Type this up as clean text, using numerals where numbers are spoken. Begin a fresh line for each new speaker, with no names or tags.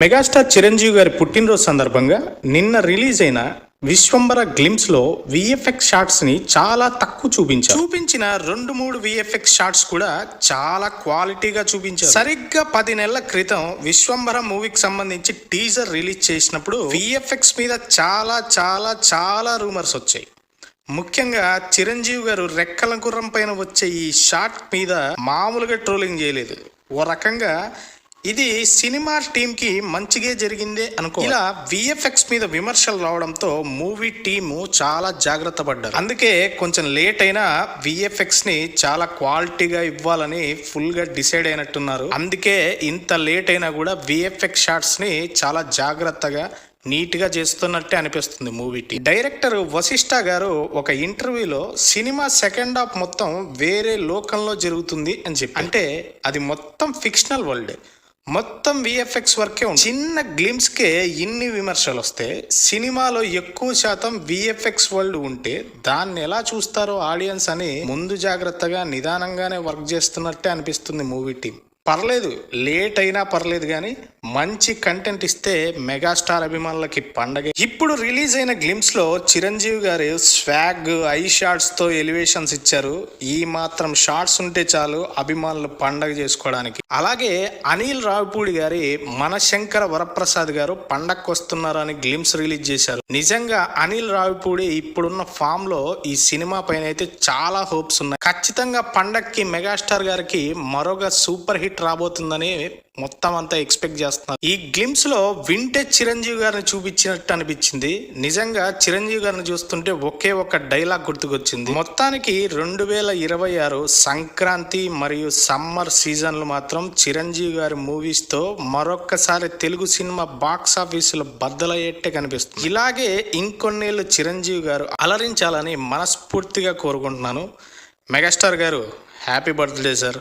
Megastar Chiranjeevi గారి పుట్టినరోజు సందర్భంగా నిన్న రిలీజ్ అయిన విశ్వంబర గ్లిమ్స్ లో విఎఫ్ఎక్స్ షాట్స్ ని చాలా తక్కువ చూపించిన 2-3 విఎఫ్ఎక్స్ షాట్స్ కూడా చాలా క్వాలిటీగా చూపించారు. సరిగ్గా 10 నెలల క్రితం విశ్వంబర మూవీకి సంబంధించి టీజర్ రిలీజ్ చేసినప్పుడు విఎఫ్ఎక్స్ మీద చాలా చాలా చాలా రూమర్స్ వచ్చాయి. ముఖ్యంగా చిరంజీవి గారు రెక్కల గుర్రం పైన వచ్చే ఈ షాట్ మీద మామూలుగా ట్రోలింగ్ చేయలేదు. ఓ రకంగా ఇది సినిమా టీమ్ కి మంచిగా జరిగిందే అనుకో. ఇలా విఎఫ్ఎక్స్ మీద విమర్శలు రావడంతో మూవీ టీము చాలా జాగ్రత్త పడ్డారు. అందుకే కొంచెం లేట్ అయినా విఎఫ్ఎక్స్ ని చాలా క్వాలిటీగా ఇవ్వాలని ఫుల్ గా డిసైడ్ అయినట్టున్నారు. అందుకే ఇంత లేట్ అయినా కూడా విఎఫ్ఎక్స్ షాట్స్ ని చాలా జాగ్రత్తగా నీట్ గా చేస్తున్నట్టే అనిపిస్తుంది మూవీ టీం. డైరెక్టర్ వశిష్ఠ గారు ఒక ఇంటర్వ్యూలో సినిమా సెకండ్ హాఫ్ మొత్తం వేరే లోకంలో జరుగుతుంది అని చెప్పి, అంటే అది మొత్తం ఫిక్షనల్ వరల్డ్, మొత్తం విఎఫ్ఎక్స్ వర్కే ఉంది. చిన్న గ్లిమ్స్ కే ఇన్ని విమర్శలు వస్తే సినిమాలో ఎక్కువ శాతం విఎఫ్ఎక్స్ వరల్డ్ ఉంటే దాన్ని ఎలా చూస్తారో ఆడియన్స్ అని ముందు జాగ్రత్తగా నిదానంగానే వర్క్ చేస్తున్నట్టే అనిపిస్తుంది మూవీ టీం. పర్లేదు, లేట్ అయినా పర్లేదు కానీ మంచి కంటెంట్ ఇస్తే మెగాస్టార్ అభిమానులకి పండగ. ఇప్పుడు రిలీజ్ అయిన గ్లిమ్స్ లో చిరంజీవి గారు స్వాగ్ ఐ షాట్స్ తో ఎలివేషన్స్ ఇచ్చారు. ఈ మాత్రం షాట్స్ ఉంటే చాలు అభిమానులు పండగ చేసుకోవడానికి. అలాగే అనిల్ రావిపూడి గారి మనశంకర వరప్రసాద్ గారు పండగకు వస్తున్నారు అని గ్లిమ్స్ రిలీజ్ చేశారు. నిజంగా అనిల్ రావిపూడి ఇప్పుడున్న ఫామ్ లో ఈ సినిమా పైన అయితే చాలా హోప్స్ ఉన్నాయి. ఖచ్చితంగా పండగకి మెగాస్టార్ గారికి మరొక సూపర్ హిట్ రాబోతుందని మొత్తం అంతా ఎక్స్పెక్ట్ చేస్తున్నారు. ఈ గ్లిమ్స్ లో వింటేజ్ చిరంజీవి గారిని చూపించినట్టు అనిపించింది. నిజంగా చిరంజీవి గారిని చూస్తుంటే ఒకే ఒక డైలాగ్ గుర్తుకొచ్చింది. మొత్తానికి 2026 సంక్రాంతి మరియు సమ్మర్ సీజన్లు మాత్రం చిరంజీవి గారి మూవీస్ తో మరొక్కసారి తెలుగు సినిమా బాక్స్ ఆఫీసులో బద్దలయ్యేట్టే కనిపిస్తుంది. ఇలాగే ఇంకొన్నేళ్ళు చిరంజీవి గారు అలరించాలని మనస్ఫూర్తిగా కోరుకుంటున్నాను. మెగాస్టార్ గారు హ్యాపీ బర్త్డే సార్.